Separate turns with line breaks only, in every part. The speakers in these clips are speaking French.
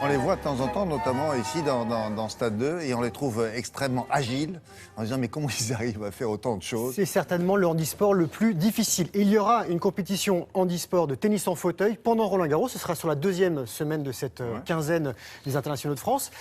On les voit de temps en temps, notamment ici dans Stade 2, et on les trouve extrêmement agiles, en disant mais comment ils arrivent à faire autant de choses?
C'est certainement le handisport le plus difficile. Et il y aura une compétition handisport de tennis en fauteuil pendant Roland-Garros. Ce sera sur la deuxième semaine de cette quinzaine des internationaux de France.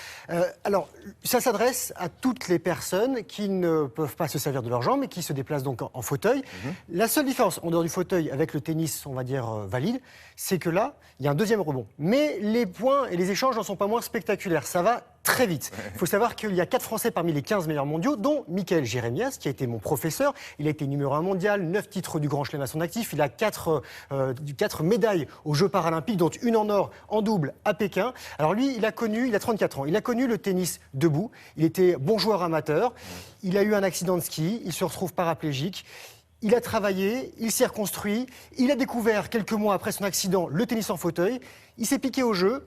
Alors, ça s'adresse à toutes les personnes qui ne peuvent pas se servir de leurs jambes et qui se déplacent donc en fauteuil. La seule différence en dehors du fauteuil avec le tennis, on va dire, valide, c'est que là, il y a un deuxième rebond. Mais les points et les échanges n'en sont pas moins spectaculaires. Ça va très vite. Il faut savoir qu'il y a 4 Français parmi les 15 meilleurs mondiaux, dont Mickaël Jérémias, qui a été mon professeur. Il a été numéro 1 mondial, 9 titres du Grand Chelem à son actif. Il a 4 médailles aux Jeux paralympiques, dont une en or, en double à Pékin. Alors lui, il a 34 ans. Il a connu le tennis debout. Il était bon joueur amateur. Il a eu un accident de ski. Il se retrouve paraplégique. Il a travaillé, il s'est reconstruit. Il a découvert, quelques mois après son accident, le tennis en fauteuil. Il s'est piqué au jeu.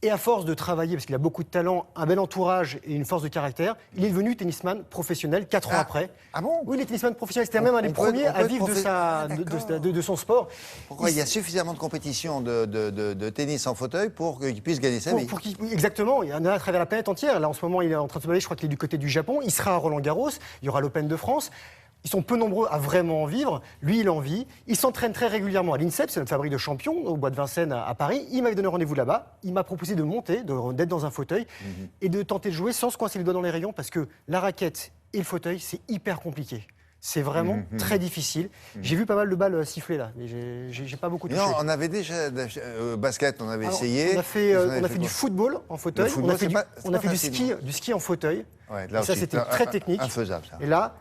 Et à force de travailler, parce qu'il a beaucoup de talent, un bel entourage et une force de caractère, il est devenu tennisman professionnel 4 ans après.
Ah bon?
Oui, il est tennisman professionnel. C'était même un des premiers à vivre de son sport.
Pourquoi il y a suffisamment de compétitions de tennis en fauteuil pour qu'il puisse gagner sa vie?
Exactement. Il y en a à travers la planète entière. Là, en ce moment, il est en train de se balader. Je crois qu'il est du côté du Japon. Il sera à Roland-Garros. Il y aura l'Open de France. Ils sont peu nombreux à vraiment en vivre. Lui, il en vit. Il s'entraîne très régulièrement à l'INSEP, c'est notre fabrique de champions, au Bois de Vincennes à Paris. Il m'avait donné rendez-vous là-bas. Il m'a proposé de monter, d'être dans un fauteuil et de tenter de jouer sans se coincer les doigts dans les rayons parce que la raquette et le fauteuil, c'est hyper compliqué. C'est vraiment très difficile. J'ai vu pas mal de balles siffler là, mais j'ai pas beaucoup touché.
Non, on avait déjà basket, on avait essayé.
On a fait du football en fauteuil.
Football,
on a fait du ski en fauteuil.
Ouais, là
et ça,
aussi,
c'était très technique.
Infaisable, ça.
Et là,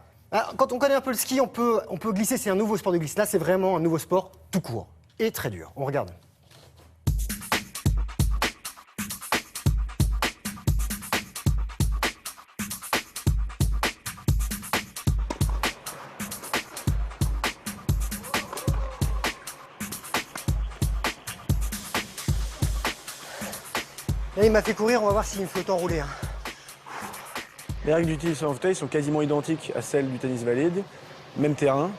quand on connaît un peu le ski, on peut glisser. C'est un nouveau sport de glisse. Là, c'est vraiment un nouveau sport tout court et très dur. On regarde. Là, il m'a fait courir. On va voir s'il me fait autant rouler.
Les règles du tennis en fauteuil sont quasiment identiques à celles du tennis valide. Même terrain,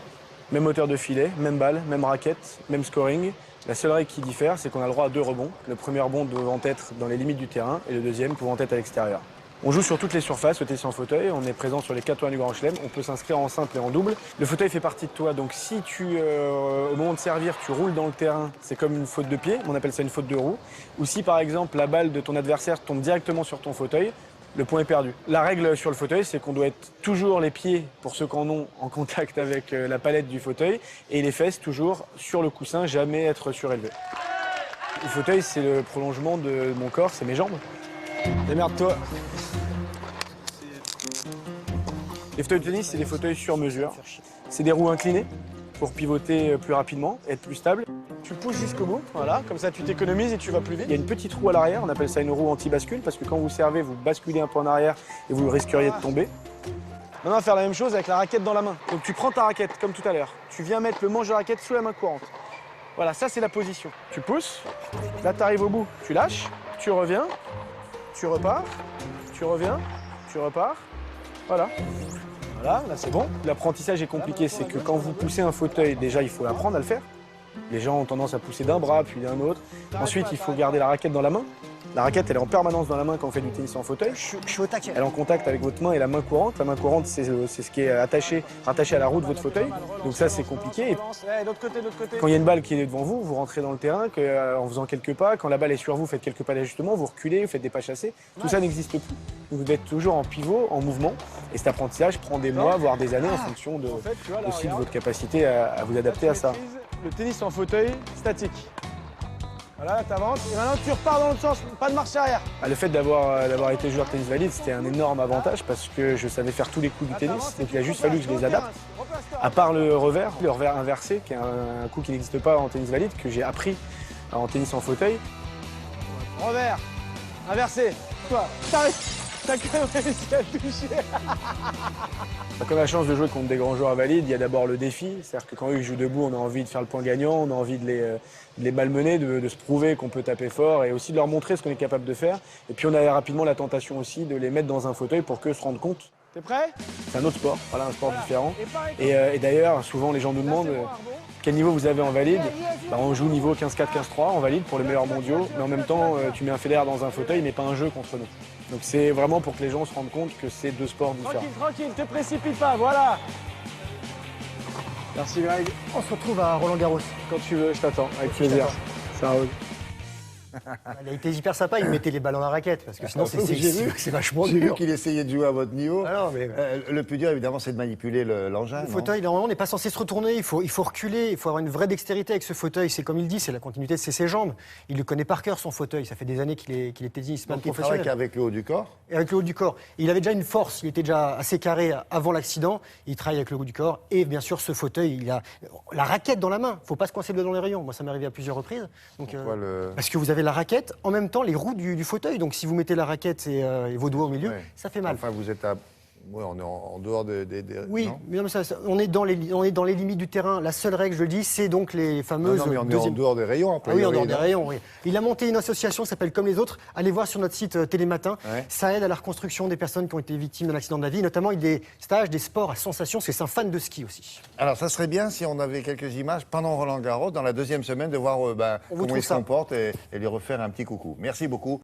même hauteur de filet, même balle, même raquette, même scoring. La seule règle qui diffère, c'est qu'on a le droit à 2 rebonds. Le premier rebond devant être dans les limites du terrain et le deuxième pouvant être à l'extérieur. On joue sur toutes les surfaces au tennis en fauteuil. On est présent sur les 4 tours du Grand Chelem. On peut s'inscrire en simple et en double. Le fauteuil fait partie de toi. Donc si au moment de servir, tu roules dans le terrain, c'est comme une faute de pied. On appelle ça une faute de roue. Ou si par exemple la balle de ton adversaire tombe directement sur ton fauteuil, le point est perdu. La règle sur le fauteuil, c'est qu'on doit être toujours les pieds, pour ceux qui en ont, en contact avec la palette du fauteuil, et les fesses toujours sur le coussin, jamais être surélevés. Le fauteuil, c'est le prolongement de mon corps, c'est mes jambes. Démerde-toi. Les fauteuils de tennis, c'est des fauteuils sur mesure. C'est des roues inclinées pour pivoter plus rapidement, être plus stable. Tu pousses jusqu'au bout, voilà, comme ça tu t'économises et tu vas plus vite. Il y a une petite roue à l'arrière, on appelle ça une roue anti-bascule, parce que quand vous servez, vous basculez un peu en arrière et vous risqueriez de tomber. Maintenant, on va faire la même chose avec la raquette dans la main. Donc tu prends ta raquette, comme tout à l'heure. Tu viens mettre le manche de raquette sous la main courante. Voilà, ça c'est la position. Tu pousses, là tu arrives au bout, tu lâches, tu reviens, tu repars, tu reviens, tu repars, voilà. Voilà, là c'est bon. L'apprentissage est compliqué, c'est que quand vous poussez un fauteuil, déjà il faut apprendre à le faire. Les gens ont tendance à pousser d'un bras, puis d'un autre. Ensuite, il faut garder la raquette dans la main. La raquette, elle est en permanence dans la main quand on fait du tennis en fauteuil.
Je suis au taquet.
Elle est en contact avec votre main et la main courante. La main courante, c'est ce qui est rattaché à la roue de votre fauteuil. Donc ça, c'est compliqué. Et quand il y a une balle qui est devant vous, vous rentrez dans le terrain en faisant quelques pas. Quand la balle est sur vous, vous faites quelques pas d'ajustement, vous reculez, vous faites des pas chassés. Tout ça n'existe plus. Vous êtes toujours en pivot, en mouvement. Et cet apprentissage prend des mois, voire des années en fonction aussi de votre capacité à vous adapter à ça. Le tennis en fauteuil statique. Voilà, tu avances et maintenant tu repars dans l'autre sens, pas de marche arrière. Le fait d'avoir été joueur de tennis valide, c'était un énorme avantage parce que je savais faire tous les coups du tennis, donc il a juste fallu que je les adapte. À part le revers inversé, qui est un coup qui n'existe pas en tennis valide, que j'ai appris en tennis en fauteuil. Revers, inversé, toi, t'as quand même réussi à toucher. Quand on a la chance de jouer contre des grands joueurs valides, il y a d'abord le défi. C'est-à-dire que quand eux jouent debout, on a envie de faire le point gagnant, on a envie de les malmener, de se prouver qu'on peut taper fort et aussi de leur montrer ce qu'on est capable de faire. Et puis on a rapidement la tentation aussi de les mettre dans un fauteuil pour qu'eux se rendent compte T'es prêt? C'est un autre sport, voilà, un sport différent. Et d'ailleurs, souvent les gens nous demandent quel niveau vous avez en valide. Bah, on joue niveau 15-4, 15-3 en valide pour les meilleurs mondiaux, mais en même temps, tu mets un fédéraire dans un fauteuil, mais pas un jeu contre nous. Donc c'est vraiment pour que les gens se rendent compte que c'est deux sports différents. Tranquille, te précipite pas, voilà. Merci Greg.
On se retrouve à Roland-Garros.
Quand tu veux, je t'attends, avec plaisir. Ça roule.
Il a été hyper sympa, il mettait les balles dans la raquette, parce que sinon c'est vachement
J'ai vu
dur.
qu'il essayait de jouer à votre niveau.
Ah non, mais...
Le plus dur, évidemment, c'est de manipuler l'engin.
Le fauteuil, normalement, on n'est pas censé se retourner, il faut reculer, il faut avoir une vraie dextérité avec ce fauteuil. C'est comme il dit, c'est la continuité de ses jambes. Il le connaît par cœur, son fauteuil. Ça fait des années qu'il est tennisman
Donc il
professionnel.
travaille qu'avec le haut du corps.
Et avec le haut du corps. Il avait déjà une force, il était déjà assez carré avant l'accident. Il travaille avec le haut du corps. Et bien sûr, ce fauteuil, il a la raquette dans la main. Il ne faut pas se coincer le doigt dans les rayons. Moi, ça m'est arrivé à plusieurs reprises. Donc, parce que vous avez la raquette, en même temps les roues du fauteuil. Donc si vous mettez la raquette et vos doigts au milieu, ça fait mal.
Enfin, vous êtes à... Ouais, on est en dehors des...
Oui,
non
mais non, mais on est dans les limites du terrain. La seule règle, je le dis, c'est donc les fameuses...
Non, mais on est en dehors des rayons.
Ah oui, en dehors des rayons, oui. Il a monté une association qui s'appelle Comme les autres. Allez voir sur notre site Télématin. Ouais. Ça aide à la reconstruction des personnes qui ont été victimes d'un accident de la vie, notamment avec des stages, des sports à sensation, parce que c'est un fan de ski aussi. Alors, ça serait bien si on avait quelques images pendant Roland-Garros, dans la deuxième semaine, de voir comment il se comporte et lui refaire un petit coucou. Merci beaucoup.